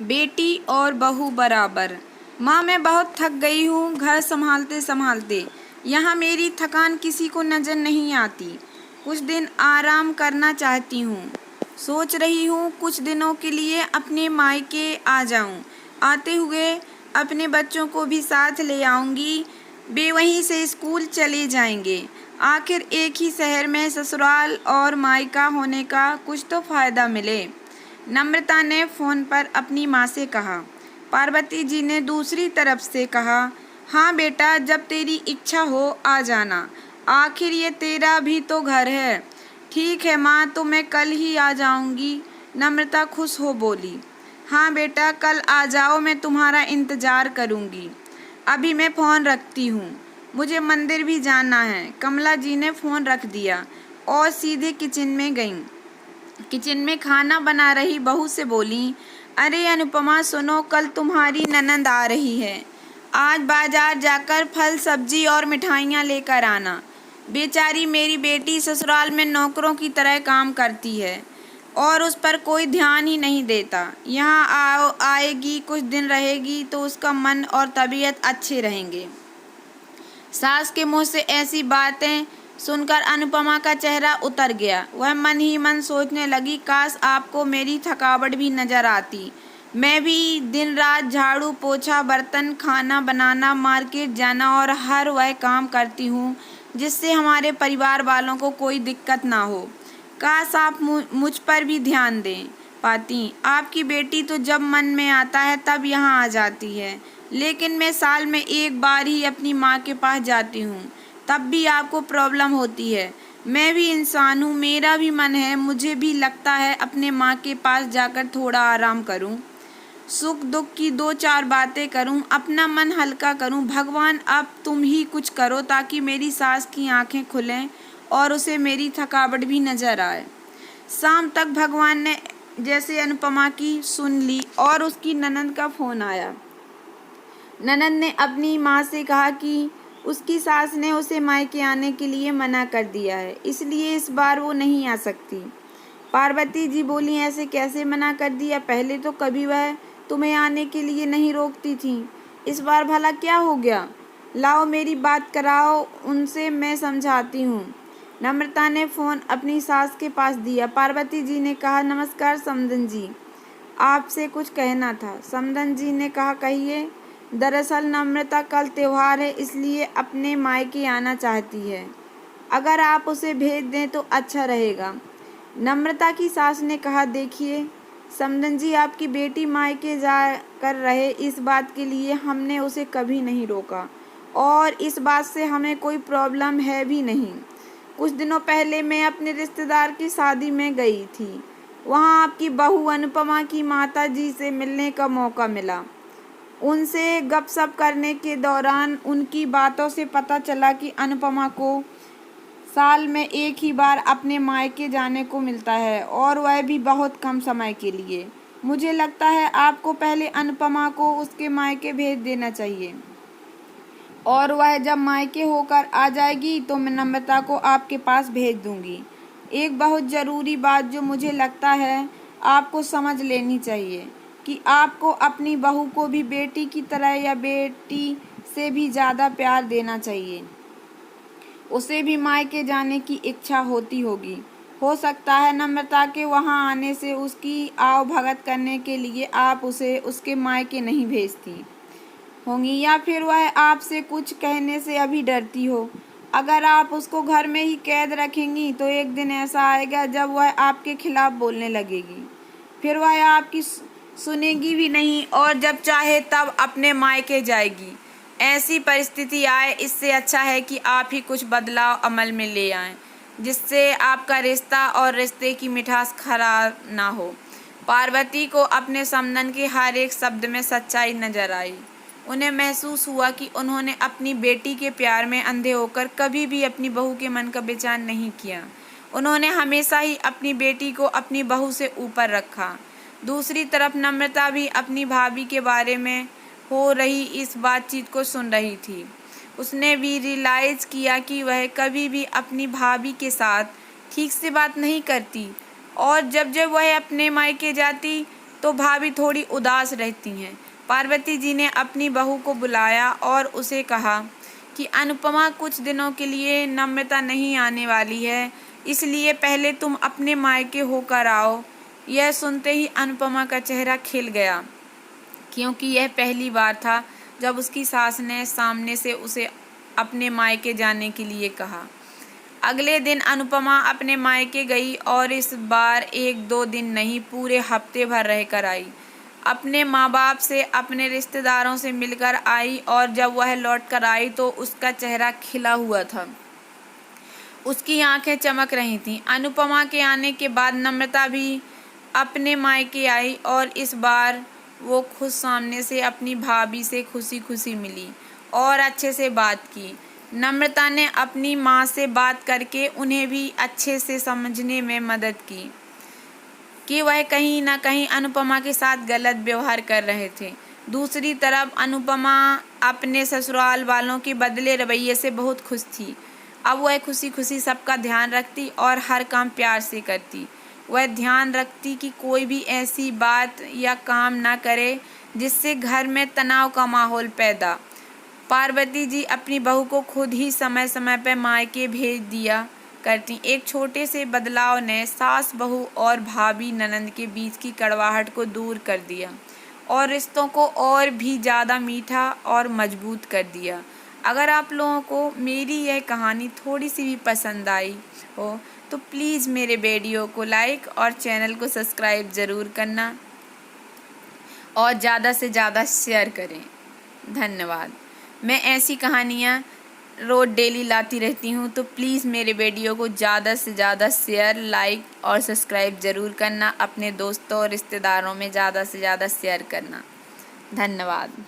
बेटी और बहू बराबर। माँ, मैं बहुत थक गई हूँ घर संभालते संभालते। यहाँ मेरी थकान किसी को नज़र नहीं आती। कुछ दिन आराम करना चाहती हूँ। सोच रही हूँ कुछ दिनों के लिए अपने मायके आ जाऊँ। आते हुए अपने बच्चों को भी साथ ले आऊँगी। वे वहीं से स्कूल चले जाएंगे। आखिर एक ही शहर में ससुराल और मायका होने का कुछ तो फ़ायदा मिले। नम्रता ने फ़ोन पर अपनी माँ से कहा। पार्वती जी ने दूसरी तरफ से कहा, हाँ बेटा, जब तेरी इच्छा हो आ जाना। आखिर ये तेरा भी तो घर है। ठीक है माँ, तो मैं कल ही आ जाऊंगी। नम्रता खुश हो बोली। हाँ बेटा, कल आ जाओ, मैं तुम्हारा इंतज़ार करूंगी। अभी मैं फ़ोन रखती हूँ, मुझे मंदिर भी जाना है। कमला जी ने फ़ोन रख दिया और सीधे किचन में गईं। किचन में खाना बना रही बहू से बोली, अरे अनुपमा सुनो, कल तुम्हारी ननंद आ रही है। आज बाजार जाकर फल सब्जी और मिठाइयाँ लेकर आना। बेचारी मेरी बेटी ससुराल में नौकरों की तरह काम करती है और उस पर कोई ध्यान ही नहीं देता। यहाँ आएगी, कुछ दिन रहेगी तो उसका मन और तबीयत अच्छे रहेंगे। सास के मुँह से ऐसी बातें सुनकर अनुपमा का चेहरा उतर गया। वह मन ही मन सोचने लगी, काश आपको मेरी थकावट भी नजर आती। मैं भी दिन रात झाड़ू पोछा बर्तन खाना बनाना मार्केट जाना और हर वह काम करती हूँ जिससे हमारे परिवार वालों को कोई दिक्कत ना हो। काश आप मुझ पर भी ध्यान दें पाती। आपकी बेटी तो जब मन में आता है तब यहाँ आ जाती है, लेकिन मैं साल में एक बार ही अपनी माँ के पास जाती हूँ, तब भी आपको प्रॉब्लम होती है। मैं भी इंसान हूँ, मेरा भी मन है, मुझे भी लगता है अपने माँ के पास जाकर थोड़ा आराम करूँ, सुख दुख की दो चार बातें करूं, अपना मन हल्का करूं। भगवान, अब तुम ही कुछ करो ताकि मेरी सास की आंखें खुलें और उसे मेरी थकावट भी नजर आए। शाम तक भगवान ने जैसे अनुपमा की सुन ली और उसकी ननंद का फ़ोन आया। ननंद ने अपनी माँ से कहा कि उसकी सास ने उसे मायके आने के लिए मना कर दिया है, इसलिए इस बार वो नहीं आ सकती। पार्वती जी बोली, ऐसे कैसे मना कर दिया? पहले तो कभी वह तुम्हें आने के लिए नहीं रोकती थी, इस बार भला क्या हो गया? लाओ मेरी बात कराओ उनसे, मैं समझाती हूँ। नम्रता ने फ़ोन अपनी सास के पास दिया। पार्वती जी ने कहा, नमस्कार समधन जी, आपसे कुछ कहना था। समधन जी ने कहा, कहिए। दरअसल नम्रता कल त्योहार है, इसलिए अपने मायके आना चाहती है। अगर आप उसे भेज दें तो अच्छा रहेगा। नम्रता की सास ने कहा, देखिए समधन जी, आपकी बेटी मायके जा कर रहे, इस बात के लिए हमने उसे कभी नहीं रोका और इस बात से हमें कोई प्रॉब्लम है भी नहीं। कुछ दिनों पहले मैं अपने रिश्तेदार की शादी में गई थी। वहाँ आपकी बहू अनुपमा की माता जी से मिलने का मौका मिला। उनसे गपशप करने के दौरान उनकी बातों से पता चला कि अनुपमा को साल में एक ही बार अपने मायके जाने को मिलता है और वह भी बहुत कम समय के लिए। मुझे लगता है आपको पहले अनुपमा को उसके मायके भेज देना चाहिए और वह जब मायके होकर आ जाएगी तो मैं नम्रता को आपके पास भेज दूंगी। एक बहुत ज़रूरी बात जो मुझे लगता है आपको समझ लेनी चाहिए कि आपको अपनी बहू को भी बेटी की तरह या बेटी से भी ज़्यादा प्यार देना चाहिए। उसे भी मायके जाने की इच्छा होती होगी। हो सकता है नम्रता के वहाँ आने से उसकी आव भगत करने के लिए आप उसे उसके मायके नहीं भेजती होंगी, या फिर वह आपसे कुछ कहने से अभी डरती हो। अगर आप उसको घर में ही कैद रखेंगी तो एक दिन ऐसा आएगा जब वह आपके खिलाफ बोलने लगेगी, फिर वह आपकी सुनेगी भी नहीं और जब चाहे तब अपने मायके जाएगी। ऐसी परिस्थिति आए, इससे अच्छा है कि आप ही कुछ बदलाव अमल में ले आएं, जिससे आपका रिश्ता और रिश्ते की मिठास खराब ना हो। पार्वती को अपने समधन के हर एक शब्द में सच्चाई नजर आई। उन्हें महसूस हुआ कि उन्होंने अपनी बेटी के प्यार में अंधे होकर कभी भी अपनी बहू के मन का विचार नहीं किया। उन्होंने हमेशा ही अपनी बेटी को अपनी बहू से ऊपर रखा। दूसरी तरफ नम्रता भी अपनी भाभी के बारे में हो रही इस बातचीत को सुन रही थी। उसने भी रियलाइज़ किया कि वह कभी भी अपनी भाभी के साथ ठीक से बात नहीं करती और जब जब वह अपने मायके जाती तो भाभी थोड़ी उदास रहती हैं। पार्वती जी ने अपनी बहू को बुलाया और उसे कहा कि अनुपमा, कुछ दिनों के लिए नम्रता नहीं आने वाली है, इसलिए पहले तुम अपने मायके होकर आओ। यह सुनते ही अनुपमा का चेहरा खिल गया, क्योंकि यह पहली बार था जब उसकी सास ने सामने से उसे अपने मायके जाने के लिए कहा। अगले दिन अनुपमा अपने मायके गई और इस बार 1-2 दिन नहीं, पूरे हफ्ते भर रहकर आई। अपने माँ बाप से, अपने रिश्तेदारों से मिलकर आई और जब वह लौट कर आई तो उसका चेहरा खिला हुआ था, उसकी आंखें चमक रही थीं। अनुपमा के आने के बाद नम्रता भी अपने मायके आई और इस बार वो खुद सामने से अपनी भाभी से खुशी खुशी मिली और अच्छे से बात की। नम्रता ने अपनी माँ से बात करके उन्हें भी अच्छे से समझने में मदद की कि वह कहीं ना कहीं अनुपमा के साथ गलत व्यवहार कर रहे थे। दूसरी तरफ अनुपमा अपने ससुराल वालों के बदले रवैये से बहुत खुश थी। अब वह खुशी खुशी सबका ध्यान रखती और हर काम प्यार से करती। वह ध्यान रखती कि कोई भी ऐसी बात या काम ना करे जिससे घर में तनाव का माहौल पैदा। पार्वती जी अपनी बहू को खुद ही समय समय पर मायके भेज दिया करती। एक छोटे से बदलाव ने सास बहू और भाभी ननंद के बीच की कड़वाहट को दूर कर दिया और रिश्तों को और भी ज़्यादा मीठा और मजबूत कर दिया। अगर आप लोगों को मेरी यह कहानी थोड़ी सी भी पसंद आई हो तो प्लीज़ मेरे वीडियो को लाइक और चैनल को सब्सक्राइब ज़रूर करना और ज़्यादा से ज़्यादा शेयर करें। धन्यवाद। मैं ऐसी कहानियाँ रोज़ डेली लाती रहती हूँ, तो प्लीज़ मेरे वीडियो को ज़्यादा से ज़्यादा शेयर, लाइक और सब्सक्राइब ज़रूर करना। अपने दोस्तों और रिश्तेदारों में ज़्यादा से ज़्यादा शेयर करना। धन्यवाद।